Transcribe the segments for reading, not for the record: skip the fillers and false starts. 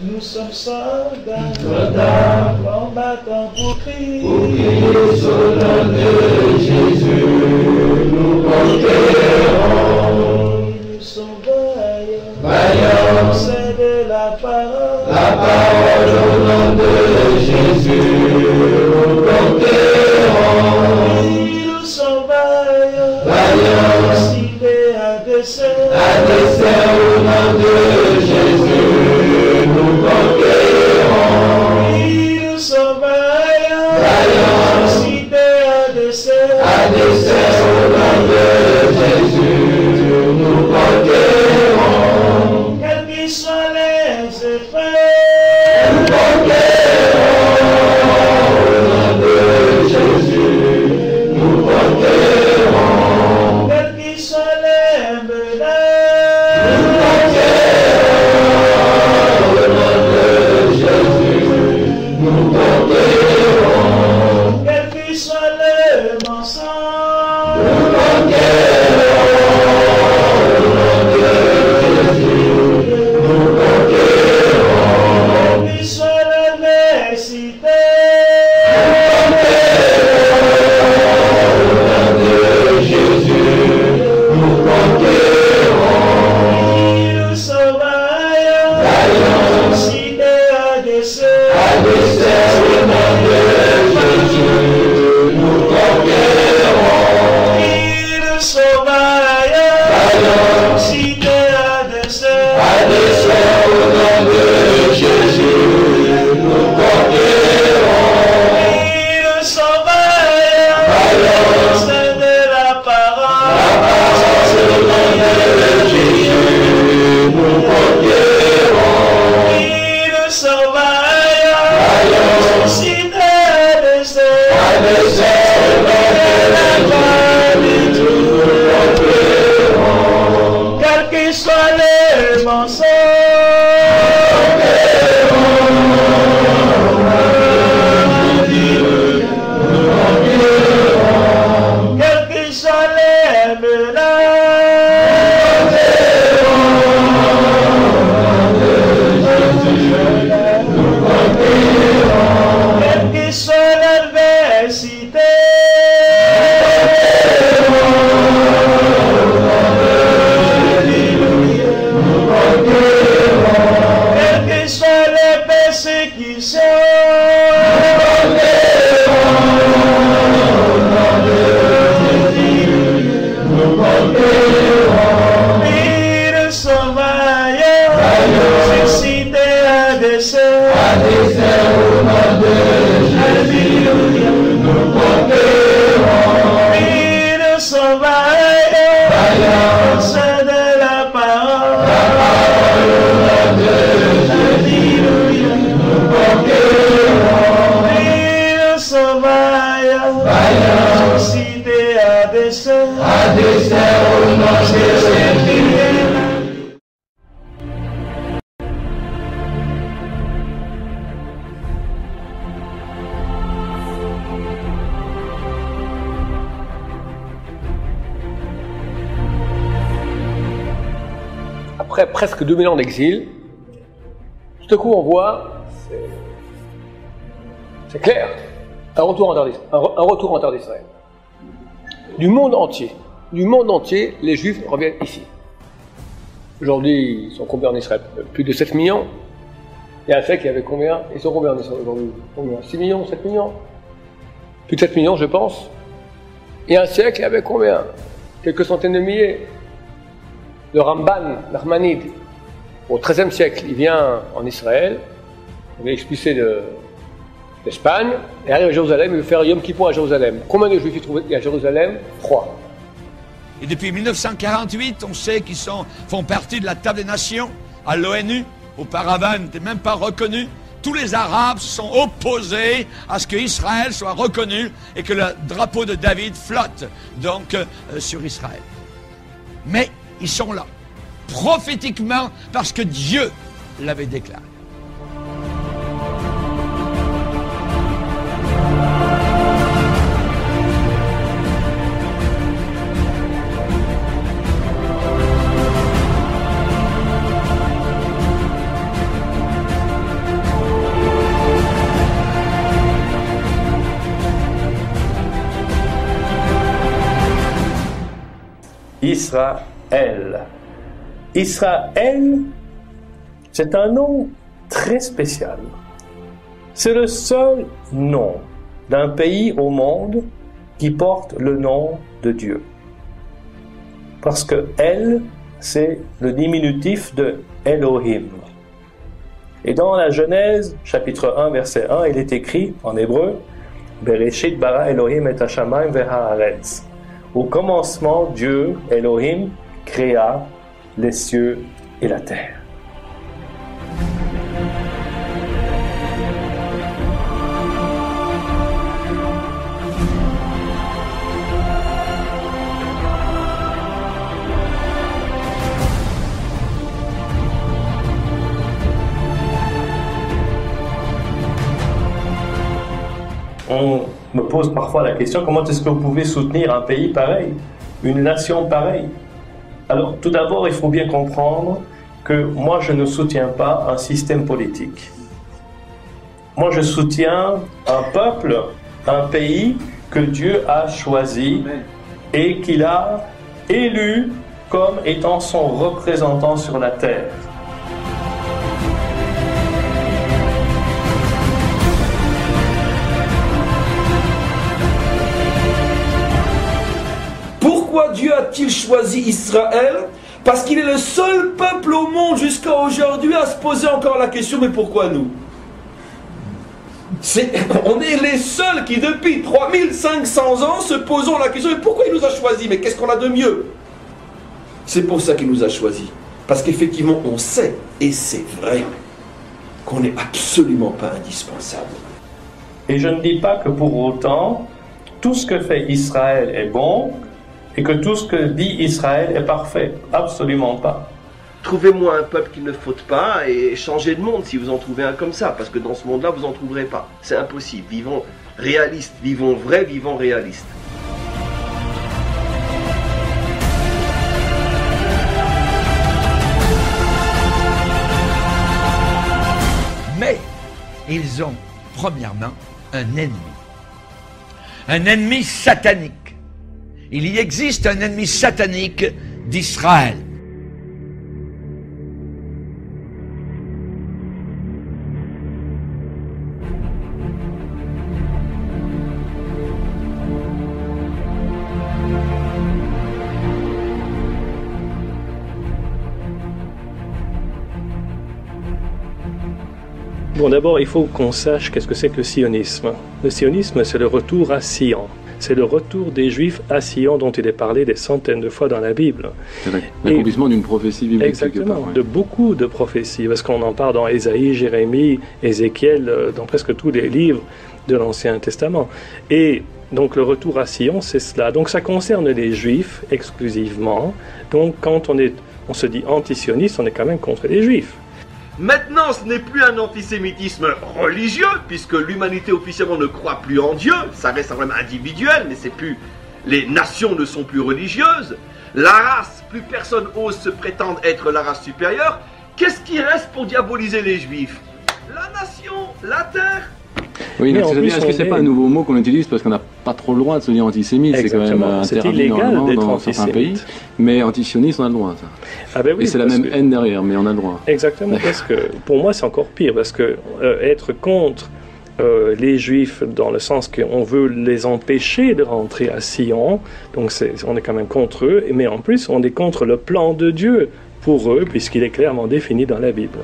Nous sommes soldats, combattants pour Christ. Pour Christ, au nom de Jésus, nous conquérons. Nous sommes vaillants, Vaillants, c'est de la parole. la parole au nom de Jésus, nous conquérons. Nous sommes vaillants, Vaillants, cités à dessein. à dessein au nom de Jésus, nous conquérons. Nous sommes vaillants, Vaillants, cités à dessein. à dessein au nom de Jésus, nous conquérons. Quels qu'ils soient les effets, Nous conquérons au nom de Jésus, nous conquérons. quels qu'ils soient les menaces, Nous conquérons au nom de Jésus, nous conquérons. quels qu'ils soient les mensonges, Nous conquérons au nom de Jésus, nous conquérons. quels qu'ils soient l'adversité, Jésus, nous conquérons. nous sommes vaillants, Vaillants, cités à dessein. à dessein au nom de Jésus, nous conquérons. Nous sommes vaillants, Vaillants, cités à dessein. à dessein au nom de Jésus, nous conquérons. Nous sommes vaillants, Vaillants, c'est de la parole. au nom de Jésus, nous conquérons. Nous sommes vaillants, Vaillants, cités à dessein. à dessein au nom de Jésus, nous conquérons. Quels qu'ils soient les mensonges, quels qu'ils soient les menaces, quelle qu'ils soient l'adversité, quelles que soient les persécutions, nous sommes vaillants, suscités à dessein. À dessein au nom de Jésus, nous conquérons. Nous sommes vaillants, Vaillants, c'est de la parole. au nom de Jésus, nous conquérons. Nous sommes vaillants, Vaillants, suscités à dessein. à dessein au nom de Jésus. Après presque 2000 ans d'exil, tout à coup on voit, c'est clair, un retour en terre d'Israël. Du monde entier, les Juifs reviennent ici. Aujourd'hui, ils sont combien en Israël? Plus de 7 millions. Il y a un siècle, il y avait combien? Ils sont combien en Israël aujourd'hui? Combien? 6 millions, 7 millions? Plus de 7 millions, je pense. Il y a un siècle, il y avait combien? Quelques centaines de milliers. Le Ramban, Nachmanide, au XIIIe siècle, il vient en Israël, il est expulsé d'Espagne, et arrive à Jérusalem, il veut faire Yom Kippour à Jérusalem. Combien de Juifs il trouve à Jérusalem? 3. Et depuis 1948, on sait qu'ils font partie de la table des nations à l'ONU. Auparavant, ils n'étaient même pas reconnus. Tous les Arabes se sont opposés à ce qu'Israël soit reconnu et que le drapeau de David flotte donc sur Israël. Mais ils sont là, prophétiquement, parce que Dieu l'avait déclaré. Israël. Israël, c'est un nom très spécial. C'est le seul nom d'un pays au monde qui porte le nom de Dieu. Parce que El, c'est le diminutif de Elohim. Et dans la Genèse, chapitre 1, verset 1, il est écrit en hébreu Bereshit bara Elohim et hashamayim ve'haaretz. Au commencement, Dieu, Elohim, créa les cieux et la terre. On me pose parfois la question, comment est-ce que vous pouvez soutenir un pays pareil, une nation pareille? Alors, tout d'abord, il faut bien comprendre que moi, je ne soutiens pas un système politique. Moi, je soutiens un peuple, un pays que Dieu a choisi et qu'il a élu comme étant son représentant sur la terre. Pourquoi Dieu a-t-il choisi Israël? Parce qu'il est le seul peuple au monde jusqu'à aujourd'hui à se poser encore la question, mais pourquoi nous? On est les seuls qui depuis 3500 ans se posons la question, mais pourquoi il nous a choisis? Mais qu'est-ce qu'on a de mieux? C'est pour ça qu'il nous a choisis. Parce qu'effectivement on sait, et c'est vrai, qu'on n'est absolument pas indispensable. Et je ne dis pas que pour autant, tout ce que fait Israël est bon, et que tout ce que dit Israël est parfait. Absolument pas. Trouvez-moi un peuple qui ne faute pas et changez de monde si vous en trouvez un comme ça, parce que dans ce monde-là, vous n'en trouverez pas. C'est impossible. Vivons réalistes, vivons vrais, vivons réalistes. Mais ils ont, premièrement, un ennemi. Un ennemi satanique. Il y existe un ennemi satanique d'Israël. Bon, d'abord, il faut qu'on sache qu'est-ce que c'est que le sionisme. Le sionisme, c'est le retour à Sion. C'est le retour des Juifs à Sion dont il est parlé des centaines de fois dans la Bible. L'accomplissement d'une prophétie biblique. Exactement, part, ouais. de beaucoup de prophéties, parce qu'on en parle dans Ésaïe, Jérémie, Ézéchiel, dans presque tous les livres de l'Ancien Testament. Et donc le retour à Sion, c'est cela. Donc ça concerne les Juifs exclusivement. Donc quand on se dit antisioniste, on est quand même contre les Juifs. Maintenant, ce n'est plus un antisémitisme religieux, puisque l'humanité officiellement ne croit plus en Dieu. Ça reste un problème individuel, mais c'est plus... Les nations ne sont plus religieuses. La race, plus personne ose se prétendre être la race supérieure. Qu'est-ce qui reste pour diaboliser les Juifs? La nation, la terre. Oui, est-ce que c'est pas un nouveau mot qu'on utilise parce qu'on n'a pas trop le droit de se dire antisémite? C'est quand même interdit normalement dans certains pays. Mais antisioniste, on a le droit, ça. Ah ben oui, et c'est la même haine derrière, mais on a le droit. Exactement, parce que pour moi c'est encore pire, parce que être contre les Juifs dans le sens qu'on veut les empêcher de rentrer à Sion, donc on est quand même contre eux, mais en plus on est contre le plan de Dieu pour eux, puisqu'il est clairement défini dans la Bible.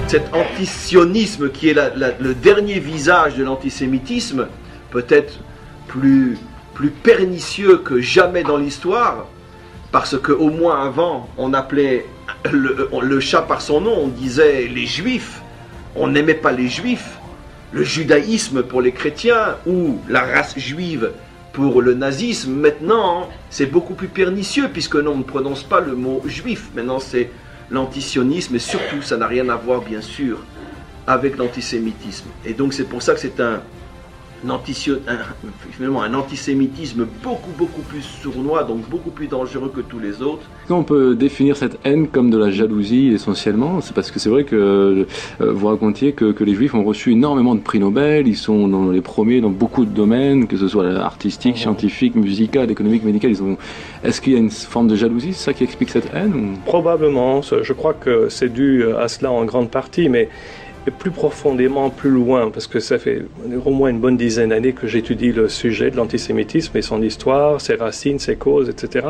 Cet antisionisme qui est le dernier visage de l'antisémitisme, peut-être plus pernicieux que jamais dans l'histoire, parce qu'au moins avant, on appelait le chat par son nom, on disait les Juifs, on n'aimait pas les Juifs, le judaïsme pour les chrétiens ou la race juive pour le nazisme. Maintenant, c'est beaucoup plus pernicieux, puisque non, on ne prononce pas le mot juif, maintenant c'est l'antisionisme, et surtout, ça n'a rien à voir, bien sûr, avec l'antisémitisme. Et donc, c'est pour ça que c'est finalement un antisémitisme beaucoup plus sournois, donc beaucoup plus dangereux que tous les autres. On peut définir cette haine comme de la jalousie essentiellement, c'est parce que c'est vrai que vous racontiez que les Juifs ont reçu énormément de prix Nobel, ils sont dans les premiers dans beaucoup de domaines, que ce soit artistique, scientifique, musical, économique, médical. Est-ce qu'il y a une forme de jalousie, c'est ça qui explique cette haine ou... Probablement, je crois que c'est dû à cela en grande partie, mais plus profondément, plus loin, parce que ça fait au moins une bonne dizaine d'années que j'étudie le sujet de l'antisémitisme et son histoire, ses racines, ses causes, etc.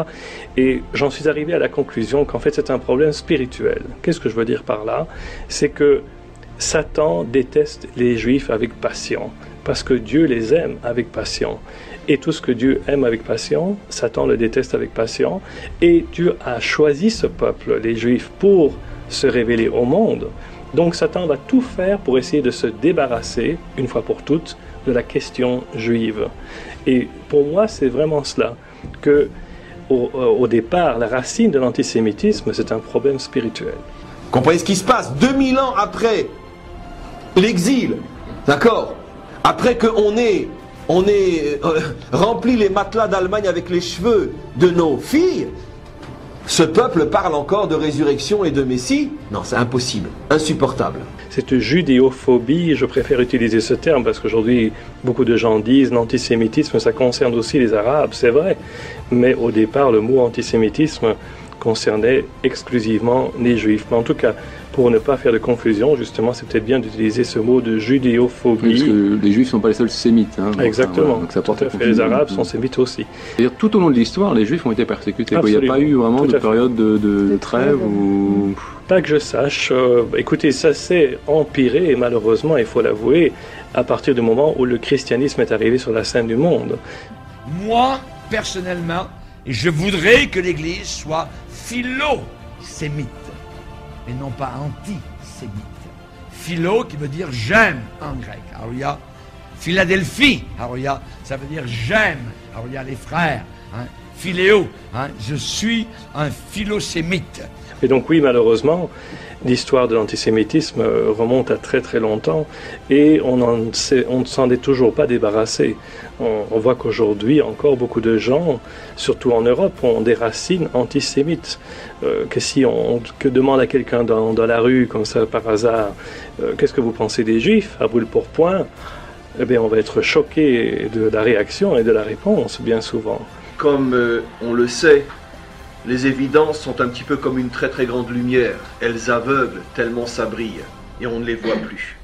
Et j'en suis arrivé à la conclusion qu'en fait c'est un problème spirituel. Qu'est-ce que je veux dire par là? C'est que Satan déteste les Juifs avec passion, parce que Dieu les aime avec passion. Et tout ce que Dieu aime avec passion, Satan le déteste avec passion. Et Dieu a choisi ce peuple, les Juifs, pour se révéler au monde. Donc Satan va tout faire pour essayer de se débarrasser, une fois pour toutes, de la question juive. Et pour moi, c'est vraiment cela, que au départ, la racine de l'antisémitisme, c'est un problème spirituel. Comprenez ce qui se passe 2000 ans après l'exil, d'accord? Après qu'on ait rempli les matelas d'Allemagne avec les cheveux de nos filles, ce peuple parle encore de résurrection et de Messie? Non, c'est impossible, insupportable. Cette judéophobie, je préfère utiliser ce terme parce qu'aujourd'hui, beaucoup de gens disent l'antisémitisme, ça concerne aussi les Arabes, c'est vrai. Mais au départ, le mot antisémitisme concernait exclusivement les Juifs. Mais en tout cas, pour ne pas faire de confusion, justement, c'est peut-être bien d'utiliser ce mot de judéophobie. Oui, parce que les Juifs ne sont pas les seuls sémites. Hein, exactement, donc ça porte tout à fait. Les Arabes sont sémites aussi. C'est-à-dire, tout au long de l'histoire, les Juifs ont été persécutés. Il n'y a pas eu vraiment de période de trêve ou... Pas que je sache. Écoutez, ça s'est empiré, et malheureusement, il faut l'avouer, à partir du moment où le christianisme est arrivé sur la scène du monde. Moi, personnellement, je voudrais que l'Église soit philo-sémite, et non pas antisémite. Philo qui veut dire j'aime en grec. Arouia, Philadelphie, Arouia, ça veut dire j'aime. Arouia, les frères. Hein. Philéo, hein, je suis un philosémite. Et donc oui, malheureusement, l'histoire de l'antisémitisme remonte à très très longtemps et on ne s'en est toujours pas débarrassé. On voit qu'aujourd'hui, encore beaucoup de gens, surtout en Europe, ont des racines antisémites. Que demande à quelqu'un dans la rue, comme ça par hasard, qu'est-ce que vous pensez des Juifs, à brûle-pourpoint, eh bien on va être choqué de la réaction et de la réponse, bien souvent. Comme on le sait, les évidences sont un petit peu comme une très très grande lumière. Elles aveuglent tellement ça brille et on ne les voit plus.